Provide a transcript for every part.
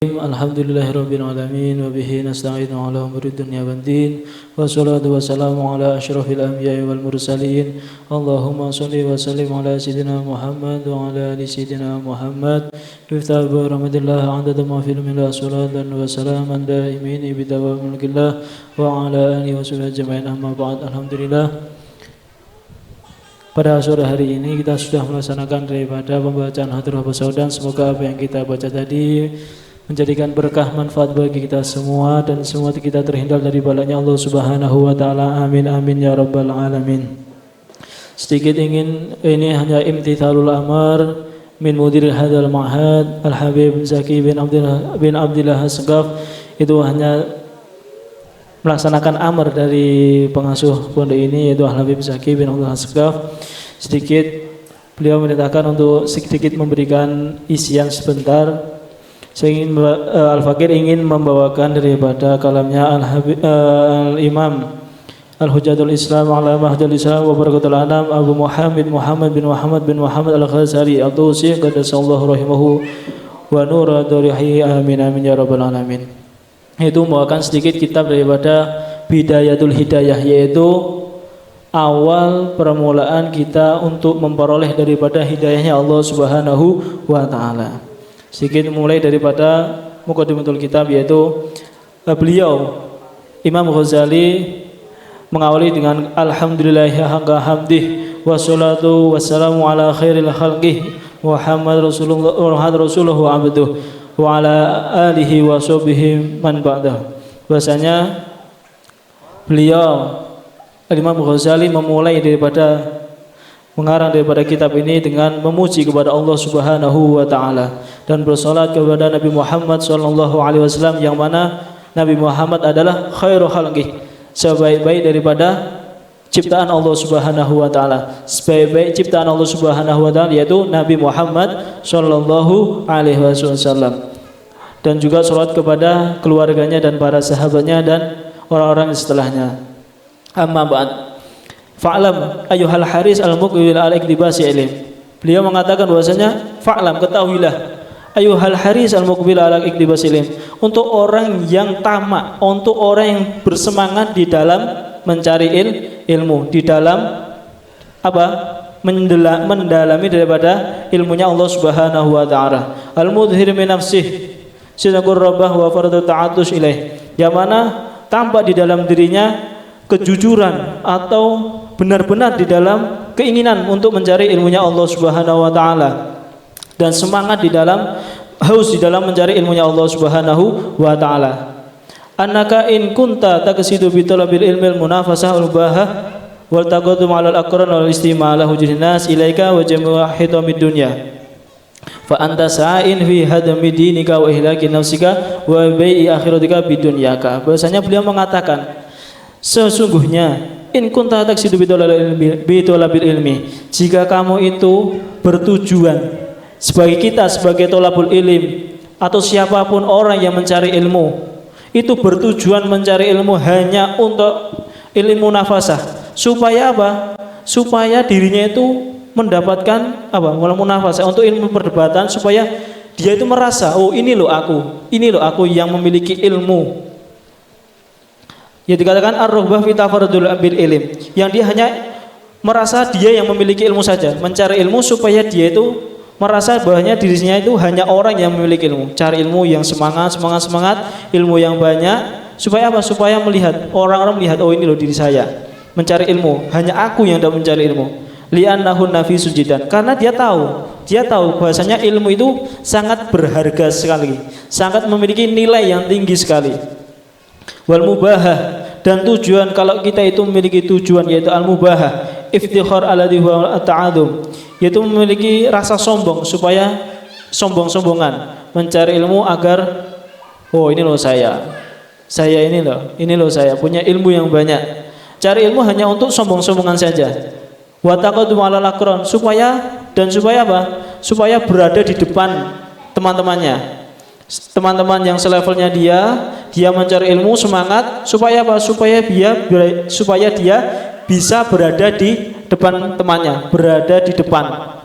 Alhamdulillahirabbil alamin wa bihi nasta'inu ala umuri dunya waddin wassalatu wassalamu ala asyrafil anbiya'i wal mursalin Allahumma shalli wa sallim ala sayyidina Muhammad wa ala ali sayyidina Muhammad biftah bi rahmatillah adada ma fil min salatan wa salaman daimin bi dawamil mulkillah wa ala alihi wa sahbihi ajma'in amma ba'd. Alhamdulillah, pada sore hari ini kita sudah melaksanakan daripada pembacaan hadrah pesaudan. Semoga apa yang kita baca tadi menjadikan berkah manfaat bagi kita semua dan semua kita terhindar dari balanya Allah Subhanahu wa taala. Amin amin ya rabbal alamin. Sedikit ingin, ini hanya imtithalul amar min mudir hadal ma'had Al-Habib Zaki bin Abdillah As-Sagaf. Itu hanya melaksanakan amar dari pengasuh pondok ini, yaitu Al-Habib Zaki bin Abdillah As-Sagaf. Sedikit beliau menyatakan untuk sedikit memberikan isian sebentar. Saya ingin Al-Fakir ingin membawakan daripada kalamnya Al-Imam Al-Hujjatul Islam Alamah Hujjatul Islam wa Barakatul Anam Abu Muhammad bin Muhammad Al-Ghazali At-Tusi qaddasallahu rahimahu wa nura darihi amin amin ya rabbal alamin. Itu membawakan sedikit kitab daripada Bidayatul Hidayah, yaitu awal permulaan kita untuk memperoleh daripada hidayahnya Allah Subhanahu wa taala. Sedikit mulai daripada muqaddimatul kitab, yaitu beliau Imam Ghazali mengawali dengan alhamdulillahi haqqa hamdih wassalatu wassalamu ala khairil khalqih Muhammad Rasulullah wa abduh wa ala alihi wa sahbihi man ba'dah. Bahasanya beliau Imam Ghazali memulai daripada mengarang daripada kitab ini dengan memuji kepada Allah Subhanahu wa taala dan bersolat kepada Nabi Muhammad sallallahu alaihi wasallam, yang mana Nabi Muhammad adalah khairu khalqih, sebaik-baik daripada ciptaan Allah Subhanahu wa taala. Sebaik-baik ciptaan Allah Subhanahu wa taala yaitu Nabi Muhammad sallallahu alaihi wasallam. Dan juga salat kepada keluarganya dan para sahabatnya dan orang-orang setelahnya. Amma ba'd. Fa'lam ayyuhal haris al-muqbil ala iktibasi ilm. Beliau mengatakan bahwasanya fa'lam, ketahuilah, ayyuhal haris al-muqbil ala iktibasi ilm, untuk orang yang tamak, untuk orang yang bersemangat di dalam mencari ilmu, di dalam apa? Mendalami daripada ilmunya Allah Subhanahu wa taala. Al-mudhhir min nafsih sinakur rabbah wa faradu ta'atus ilaih, yang mana tampak di dalam dirinya kejujuran atau benar-benar di dalam keinginan untuk mencari ilmunya Allah Subhanahu wa taala dan semangat di dalam haus di dalam mencari ilmunya Allah Subhanahu wa taala. Annaka in kunta taqsidu bi talabil ilmil munafasah wal bahah wal taqaddum 'ala al-aqran wal istima'ala hujrinas ilaika wa jami'u hitamid dunya fa anta sa'in fi hadami dinika wa ihlaki nafsika wa bai'i akhiratika bidunyaka. Bahasanya beliau mengatakan, sesungguhnya in kunta taqsidu bi talabil ilmi, jika kamu itu bertujuan sebagai kita sebagai thalabul ilm atau siapapun orang yang mencari ilmu itu bertujuan mencari ilmu hanya untuk ilmu nafasah, supaya apa? Supaya dirinya itu mendapatkan apa? Munafasah, untuk ilmu perdebatan, supaya dia itu merasa, oh ini loh aku yang memiliki ilmu. Ya, dikatakan ar-rughbah fi tafarrudul bil ilm, yang dia hanya merasa dia yang memiliki ilmu saja, mencari ilmu supaya dia itu merasa bahwanya dirinya itu hanya orang yang memiliki ilmu, cari ilmu yang semangat, ilmu yang banyak, supaya apa? Supaya melihat orang-orang melihat, oh ini loh diri saya mencari ilmu, hanya aku yang dapat mencari ilmu. Li'annahu nafisu jiddan, karena dia tahu bahwasanya ilmu itu sangat berharga sekali, sangat memiliki nilai yang tinggi sekali. Wal mubahah, dan tujuan kalau kita itu memiliki tujuan yaitu al mubahah iftikhar alladhi huwa at-ta'adum, yaitu memiliki rasa sombong, supaya sombong-sombongan mencari ilmu agar oh ini loh saya ini loh saya punya ilmu yang banyak. Cari ilmu hanya untuk sombong-sombongan saja. Wa taqaddum 'alal aqran, supaya apa? Supaya berada di depan teman-temannya, teman-teman yang selevelnya dia mencari ilmu semangat, supaya apa? Supaya dia bisa berada di depan temannya, berada di depan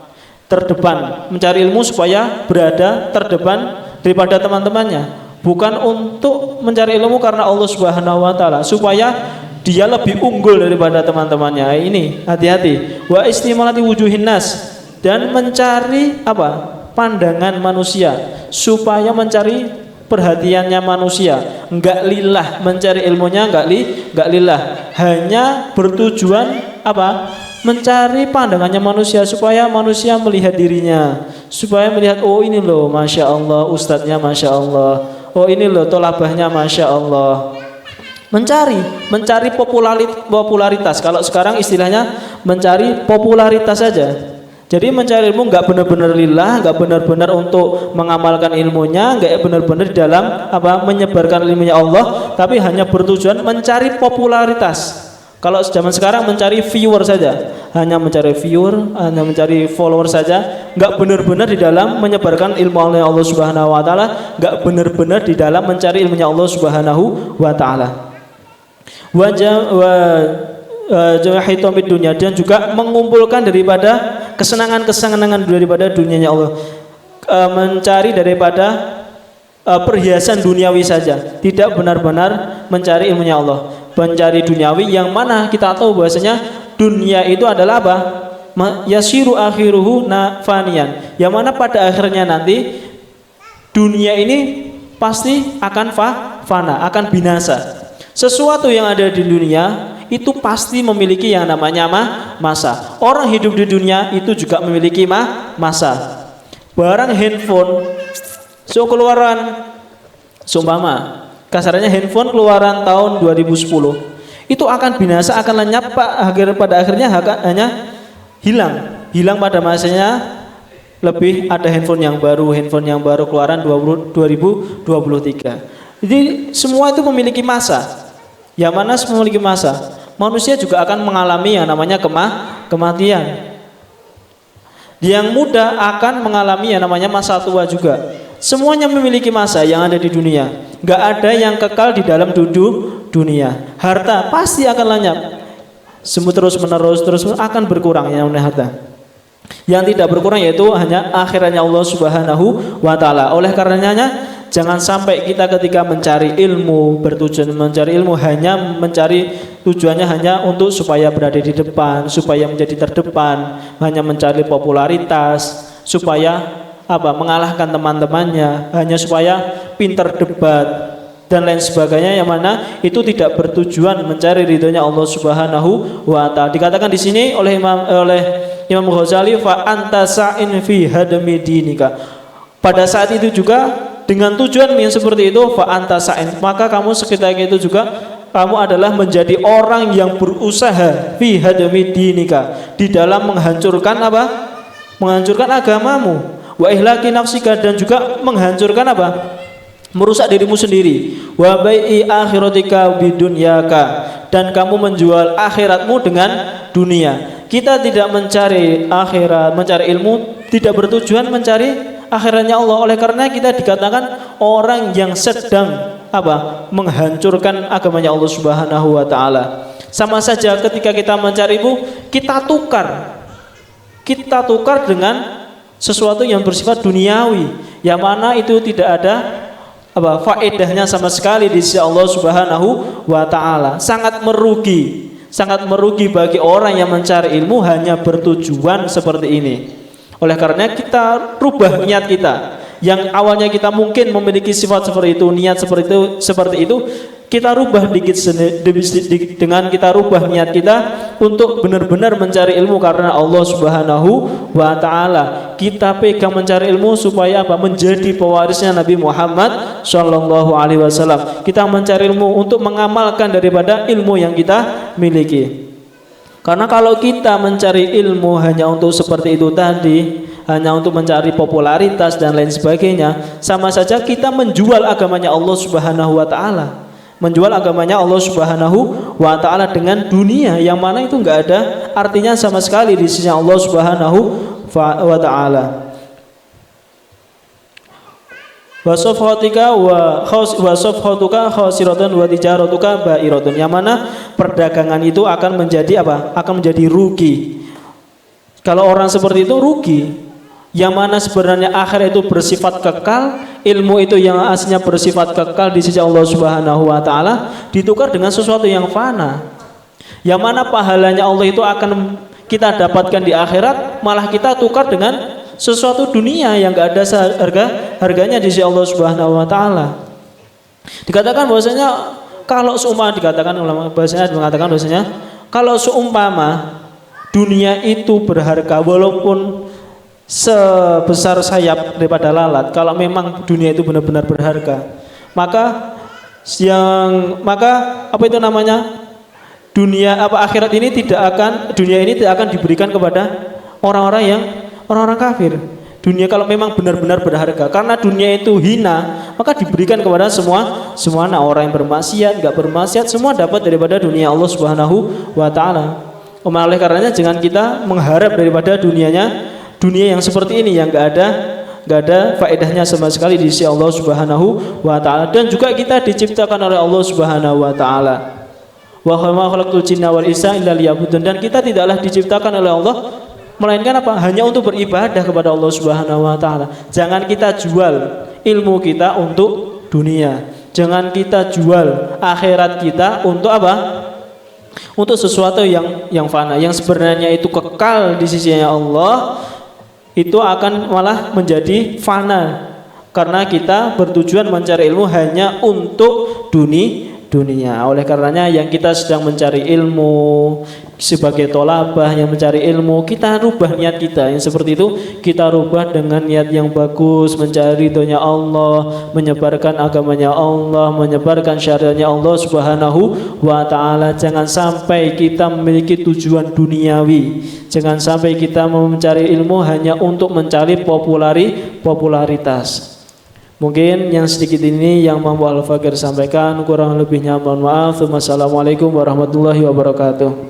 terdepan, mencari ilmu supaya berada terdepan daripada teman-temannya. Bukan untuk mencari ilmu karena Allah Subhanahu wa taala supaya dia lebih unggul daripada teman-temannya. Ini hati-hati. Wa istimalati wujuhin nas, dan mencari apa? Pandangan manusia, supaya mencari perhatiannya manusia. Enggak lillah mencari ilmunya, enggak lillah. Hanya bertujuan apa? Mencari pandangannya manusia, supaya manusia melihat dirinya, supaya melihat, oh ini loh Masya Allah ustadznya, Masya Allah, oh ini loh tolabahnya, Masya Allah. Mencari popularitas. Kalau sekarang istilahnya mencari popularitas saja. Jadi mencari ilmu enggak benar-benar lillah, enggak benar-benar untuk mengamalkan ilmunya, enggak benar-benar dalam apa? Menyebarkan ilmunya Allah, tapi hanya bertujuan mencari popularitas. Kalau zaman sekarang mencari viewer saja, hanya mencari viewer, hanya mencari follower saja, enggak benar-benar di dalam menyebarkan ilmu Allah Subhanahu wa taala, enggak benar-benar di dalam mencari ilmunya Allah Subhanahu wa taala. Jahitomid dunia, dan juga mengumpulkan daripada kesenangan-kesenangan daripada dunianya Allah, mencari daripada perhiasan duniawi saja, tidak benar-benar mencari ilmunya Allah, mencari duniawi yang mana kita tahu bahwasanya dunia itu adalah apa? Yasiru akhiruhu fanian, yang mana pada akhirnya nanti dunia ini pasti akan fana, akan binasa. Sesuatu yang ada di dunia itu pasti memiliki yang namanya masa. Orang hidup di dunia itu juga memiliki masa. Barang handphone keluaran sumpama kasarnya handphone keluaran tahun 2010 itu akan binasa, akan lenyap pada akhirnya hanya hilang pada masanya. Lebih ada handphone yang baru keluaran 2023. Jadi semua itu memiliki masa. Yang mana memiliki masa. Manusia juga akan mengalami yang namanya kematian. Yang muda akan mengalami yang namanya masa tua juga. Semuanya memiliki masa yang ada di dunia. Gak ada yang kekal di dalam dunia. Harta pasti akan lenyap. Semua terus menerus akan berkurang yang namanya harta. Yang tidak berkurang yaitu hanya akhiratnya Allah Subhanahu wa taala. Oleh karenanya jangan sampai kita ketika mencari ilmu, bertujuan mencari ilmu hanya mencari tujuannya hanya untuk supaya berada di depan, supaya menjadi terdepan, hanya mencari popularitas, supaya apa? Mengalahkan teman-temannya, hanya supaya pintar debat dan lain sebagainya, yang mana itu tidak bertujuan mencari ridhonya Allah Subhanahu wa taala. Dikatakan di sini oleh Imam Ghazali, fa anta sa'in fi hadmi dinika. Pada saat itu juga dengan tujuan yang seperti itu, fa anta sa'in, maka kamu seketika itu juga kamu adalah menjadi orang yang berusaha fi hadmi dinika, di dalam menghancurkan apa? Menghancurkan agamamu, wa ihlaki nafsika, dan juga menghancurkan apa? Merusak dirimu sendiri, wa bai'i akhiratika bidunyaka, dan kamu menjual akhiratmu dengan dunia. Kita tidak mencari akhirat, mencari ilmu tidak bertujuan mencari akhiratnya Allah. Oleh karena kita dikatakan orang yang sedang apa? Menghancurkan agamanya Allah Subhanahu wa taala. Sama saja ketika kita mencari ilmu, kita tukar dengan sesuatu yang bersifat duniawi, yang mana itu tidak ada apa? Faedahnya sama sekali di sisi Allah Subhanahu wa taala. Sangat merugi bagi orang yang mencari ilmu hanya bertujuan seperti ini. Oleh karena kita rubah niat kita. Yang awalnya kita mungkin memiliki sifat seperti itu, niat seperti itu, kita rubah dengan kita rubah niat kita untuk benar-benar mencari ilmu karena Allah Subhanahu wa taala. Kita pegang mencari ilmu supaya apa? Menjadi pewarisnya Nabi Muhammad sallallahu alaihi wasallam. Kita mencari ilmu untuk mengamalkan daripada ilmu yang kita miliki. Karena kalau kita mencari ilmu hanya untuk seperti itu tadi, hanya untuk mencari popularitas dan lain sebagainya, sama saja kita menjual agamanya Allah Subhanahu wa taala. Menjual agamanya Allah Subhanahu wa taala dengan dunia, yang mana itu enggak ada artinya sama sekali di sisi Allah Subhanahu wa taala. Wasofhatika wasofhatuka khasiratun wa tijaratuka ba'iratun, yang mana perdagangan itu akan menjadi apa? Akan menjadi rugi. Kalau orang seperti itu rugi. yang mana sebenarnya akhirat itu bersifat kekal, ilmu itu yang aslinya bersifat kekal di sisi Allah Subhanahu wa taala ditukar dengan sesuatu yang fana. Yang mana pahalanya Allah itu akan kita dapatkan di akhirat, malah kita tukar dengan sesuatu dunia yang enggak ada harganya di sisi Allah Subhanahu wa taala. Dikatakan bahwasanya kalau seumpama dikatakan ulama bahasanya mengatakan bahwasanya kalau seumpama dunia itu berharga walaupun sebesar sayap daripada lalat, kalau memang dunia itu benar-benar berharga, maka apa itu namanya? Akhirat ini dunia ini tidak akan diberikan kepada orang-orang kafir. Dunia kalau memang benar-benar berharga, karena dunia itu hina, maka diberikan kepada semua orang yang bermaksiat, enggak bermaksiat, semua dapat daripada dunia Allah Subhanahu wa taala. Oleh karenanya jangan kita mengharap daripada dunia yang seperti ini yang enggak ada faedahnya sama sekali di sisi Allah Subhanahu wa taala. Dan juga kita diciptakan oleh Allah Subhanahu wa taala. Wa ma khalaqtul jinna wal insa illa liya'budun, dan kita tidaklah diciptakan oleh Allah melainkan apa? Hanya untuk beribadah kepada Allah Subhanahu wa taala. Jangan kita jual ilmu kita untuk dunia. Jangan kita jual akhirat kita untuk apa? Untuk sesuatu yang fana, yang sebenarnya itu kekal di sisinya Allah, itu akan malah menjadi fana karena kita bertujuan mencari ilmu hanya untuk dunia. Oleh karenanya yang kita sedang mencari ilmu sebagai tolabah yang mencari ilmu, kita rubah niat kita yang seperti itu, kita rubah dengan niat yang bagus, mencari ridhonya Allah, menyebarkan agamanya Allah, menyebarkan syariatnya Allah Subhanahu wa taala. Jangan sampai kita memiliki tujuan duniawi, jangan sampai kita mencari ilmu hanya untuk mencari popularitas. Mungkin yang sedikit ini yang mampu Al-Fakir sampaikan, kurang lebihnya mohon maaf. Wassalamualaikum warahmatullahi wabarakatuh.